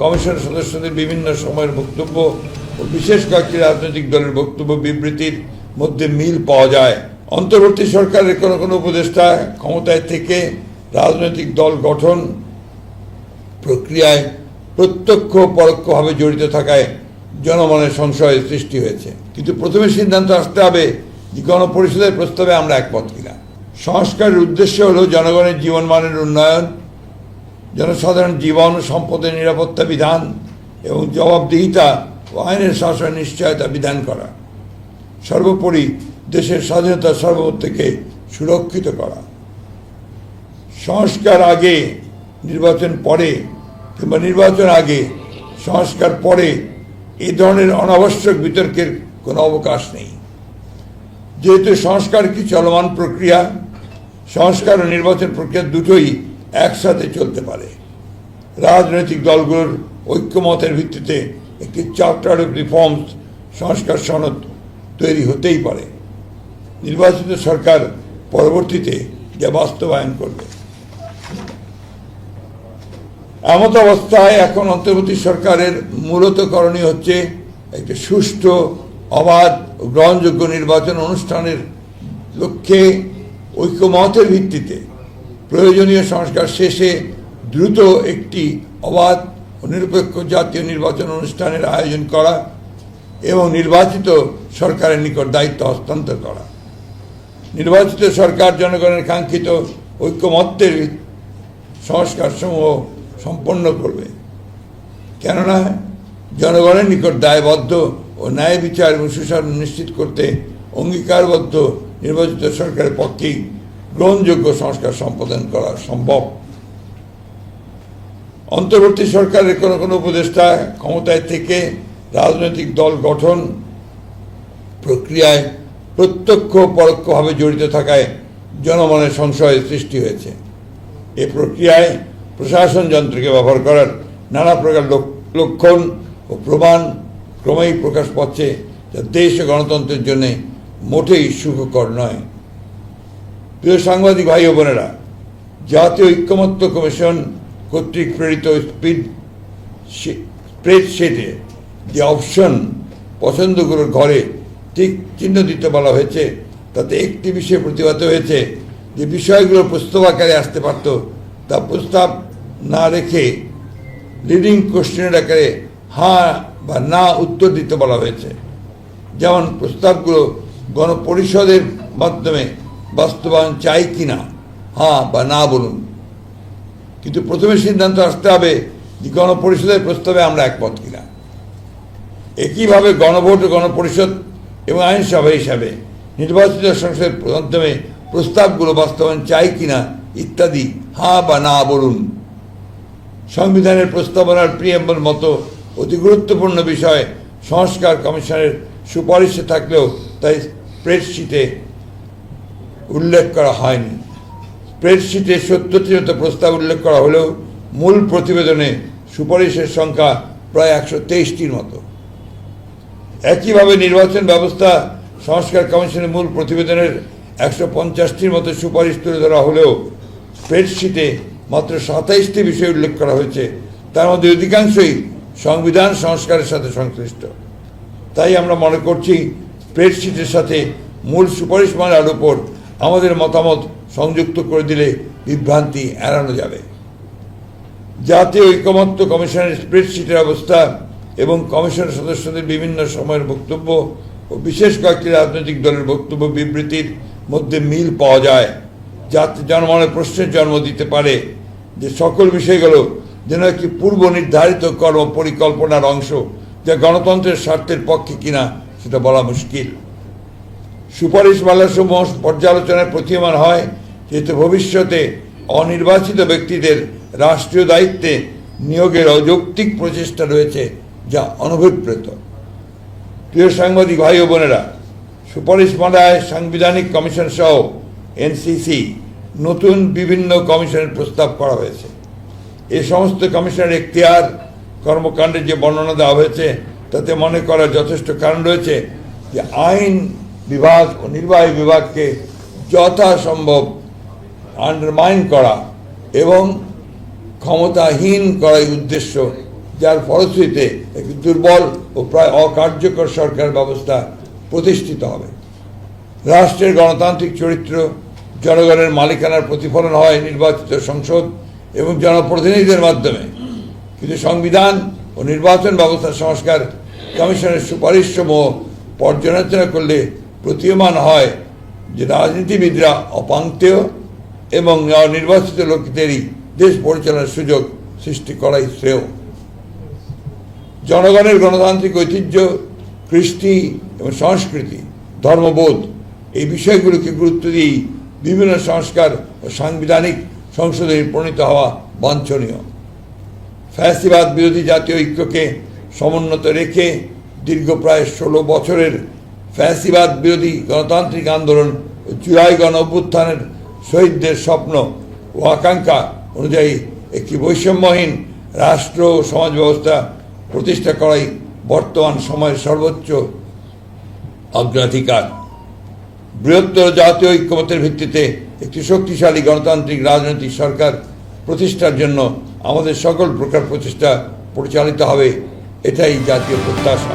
Commission সদস্যদের বিভিন্ন সময়ের বক্তব্য ও বিশেষ কয়েকটি রাজনৈতিক দলের বক্তব্য বিবৃতির মধ্যে মিল পাওয়া যায়। অন্তর্বর্তী সরকারের কোনো কোনো উপদেষ্টা ক্ষমতায় থেকে রাজনৈতিক দল গঠন প্রক্রিয়ায় প্রত্যক্ষ পরোক্ষভাবে জড়িত থাকায় জনমনের সংশয়ের সৃষ্টি হয়েছে। কিন্তু প্রথমে সিদ্ধান্ত আসতে হবে যে গণপরিষদের প্রস্তাবে আমরা একমত কিনা। সংস্কারের উদ্দেশ্য হল জনগণের জীবনমানের উন্নয়ন, জনসাধারণ জীবন ও সম্পদের নিরাপত্তা বিধান এবং জবাবদিহিতা ও আইনের শাসনের নিশ্চয়তা বিধান করা, সর্বোপরি দেশের স্বাধীনতা সার্বভৌমত্বকে সুরক্ষিত করা। সংস্কার আগে নির্বাচন পরে কিংবা নির্বাচন আগে সংস্কার পরে এই ধরনের অনাবশ্যক বিতর্কের কোনো অবকাশ নেই। যেহেতু সংস্কার কি চলমান প্রক্রিয়া, সংস্কার ও নির্বাচন প্রক্রিয়া দুটোই একসাথে চলতে পারে। রাজনৈতিক দলগুলোর ঐক্যমতের ভিত্তিতে একটি চার্টার অফ রিফর্মস সংস্কার সনদ তৈরি হতেই পারে। নির্বাচিত সরকার পরবর্তীতে যা বাস্তবায়ন করবে। এমত অবস্থায় এখন অন্তর্বর্তী সরকারের মূলত করণীয় হচ্ছে একটি সুষ্ঠু, অবাধ ও গ্রহণযোগ্য নির্বাচন অনুষ্ঠানের লক্ষ্যে ঐক্যমতের ভিত্তিতে প্রয়োজনীয় সংস্কার শেষে দ্রুত একটি অবাধ ও নিরপেক্ষ জাতীয় নির্বাচন অনুষ্ঠানের আয়োজন করা এবং নির্বাচিত সরকারের নিকট দায়িত্ব হস্তান্তর করা। নির্বাচিত সরকার জনগণের কাঙ্ক্ষিত ঐক্যমত্যের সংস্কারসমূহ সম্পন্ন করবে, কেননা জনগণের নিকট দায়বদ্ধ ও ন্যায় বিচার এবং সুশাসন নিশ্চিত করতে অঙ্গীকারবদ্ধ নির্বাচিত সরকারের পক্ষেই গ্রহণযোগ্য সংস্কার সম্পাদন করা সম্ভব। অন্তর্বর্তী সরকারের কোনো কোনো উপদেষ্টা ক্ষমতায় থেকে রাজনৈতিক দল গঠন প্রক্রিয়ায় প্রত্যক্ষ পরোক্ষভাবে জড়িত থাকায় জনমনের সংশয়ের সৃষ্টি হয়েছে। এ প্রক্রিয়ায় প্রশাসন যন্ত্রকে ব্যবহার করার নানা প্রকার লক্ষণ ও প্রমাণ ক্রমেই প্রকাশ পাচ্ছে, যা দেশ ও গণতন্ত্রের জন্য মোটেই সুখকর নয়। প্রিয় সাংবাদিক ভাই ও বোনেরা, জাতীয় ঐক্যমত্য কমিশন কর্তৃক প্রেরিত স্প্রেডশিটে যে অপশন পছন্দগুলোর ঘরে ঠিক চিহ্ন দিতে বলা হয়েছে, তাতে একটি বিষয়ে প্রতিবাদ হয়েছে যে বিষয়গুলো প্রস্তাব আকারে আসতে পারত, তা প্রস্তাব না রেখে লিডিং কোশ্চেনের আকারে হ্যাঁ বা না উত্তর দিতে বলা হয়েছে। যেমন প্রস্তাবগুলো গণপরিষদের মাধ্যমে বাস্তবায়ন চাই কিনা, হ্যাঁ বা না বলুন। কিন্তু প্রথমে সিদ্ধান্ত আসতে হবে যে গণপরিষদের প্রস্তাবে আমরা একমত কিনা। একইভাবে গণভোট ও গণপরিষদ এবং আইনসভা হিসাবে নির্বাচিত সংসদের মাধ্যমে প্রস্তাবগুলো বাস্তবায়ন চাই কিনা ইত্যাদি হ্যাঁ বা না বলুন। সংবিধানের প্রস্তাবনার প্রিয়াম্বল মতো অতি গুরুত্বপূর্ণ বিষয় সংস্কার কমিশনের সুপারিশে থাকলেও তাই স্প্রেডশিটে উল্লেখ করা হয়নি। স্প্রেডশিটে 70টির মতো প্রস্তাব উল্লেখ করা হলেও মূল প্রতিবেদনে সুপারিশের সংখ্যা প্রায় 123টির মতো। একইভাবে নির্বাচন ব্যবস্থা সংস্কার কমিশনের মূল প্রতিবেদনের 150টির মতো সুপারিশ তুলে ধরা হলেও স্প্রেডশিটে মাত্র 27টি বিষয় উল্লেখ করা হয়েছে, তার মধ্যে অধিকাংশই সংবিধান সংস্কারের সাথে সংশ্লিষ্ট। তাই আমরা মনে করছি স্প্রেডশিটের সাথে মূল সুপারিশমালার উপর আমাদের মতামত সংযুক্ত করে দিলে বিভ্রান্তি এড়ানো যাবে। জাতীয় ঐক্যমত্য কমিশনের স্প্রেডশিটের অবস্থা এবং কমিশন সদস্যদের বিভিন্ন সময়ের বক্তব্য ও বিশেষ কয়েকটি রাজনৈতিক দলের বক্তব্য বিবৃতির মধ্যে মিল পাওয়া যায়, যাতে জনমনে প্রশ্নের জন্ম দিতে পারে যে সকল বিষয়গুলো যেন একটি পূর্ব নির্ধারিত কর্ম পরিকল্পনার অংশ, যা গণতন্ত্রের স্বার্থের পক্ষে কিনা সেটা বলা মুশকিল। সুপারিশমালাসমূহ পর্যালোচনায় প্রতীয়মান হয় যেহেতু ভবিষ্যতে অনির্বাচিত ব্যক্তিদের রাষ্ট্রীয় দায়িত্বে নিয়োগের অযৌক্তিক প্রচেষ্টা রয়েছে, যা অনভিপ্রেত। প্রিয় সাংবাদিক ভাই ও বোনেরা, সুপারিশমালায় সাংবিধানিক কমিশন সহ এনসিসি নতুন বিভিন্ন কমিশনের প্রস্তাব করা হয়েছে। এই সমস্ত কমিশনের এখতিয়ার কর্মকাণ্ডের যে বর্ণনা দেওয়া হয়েছে তাতে মনে করার যথেষ্ট কারণ রয়েছে যে আইন বিভাগ ও নির্বাহী বিভাগকে যথাসম্ভব আন্ডারমাইন করা এবং ক্ষমতাহীন করাই উদ্দেশ্য যার ফলশ্রুতিতে একটি দুর্বল ও প্রায় অকার্যকর সরকার ব্যবস্থা প্রতিষ্ঠিত হবে। রাষ্ট্রের গণতান্ত্রিক চরিত্র জনগণের মালিকানার প্রতিফলন হয় নির্বাচিত সংসদ এবং জনপ্রতিনিধিদের মাধ্যমে, কিন্তু সংবিধান ও নির্বাচন ব্যবস্থা সংস্কার কমিশনের সুপারিশসমূহ পর্যালোচনা করলে প্রতীয়মান হয় যে রাজনীতিবিদরা অপাঙ্ক্তেয় এবং নির্বাচিত লোকদেরই দেশ পরিচালনার সুযোগ সৃষ্টি করাই শ্রেয়। জনগণের গণতান্ত্রিক ঐতিহ্য, কৃষ্টি এবং সংস্কৃতি, ধর্মবোধ এই বিষয়গুলোকে গুরুত্ব দিয়েই বিভিন্ন সংস্কার ও সাংবিধানিক সংশোধনী প্রণীত হওয়া বাঞ্ছনীয়। ফ্যাসিবাদ বিরোধী জাতীয় ঐক্যকে সমুন্নত রেখে দীর্ঘ প্রায় 16 বছরের ফ্যাসিবাদ বিরোধী গণতান্ত্রিক আন্দোলন ও জুলাই গণ অভ্যুত্থানের শহীদদের স্বপ্ন ও আকাঙ্ক্ষা অনুযায়ী একটি বৈষম্যহীন রাষ্ট্র ও সমাজ ব্যবস্থা প্রতিষ্ঠা করাই বর্তমান সময়ের সর্বোচ্চ অগ্রাধিকার। বৃহত্তর জাতীয় ঐক্যমতের ভিত্তিতে একটি শক্তিশালী গণতান্ত্রিক রাজনৈতিক সরকার প্রতিষ্ঠার জন্য আমাদের সকল প্রকার প্রচেষ্টা পরিচালিত হবে, এটাই জাতীয় প্রত্যাশা।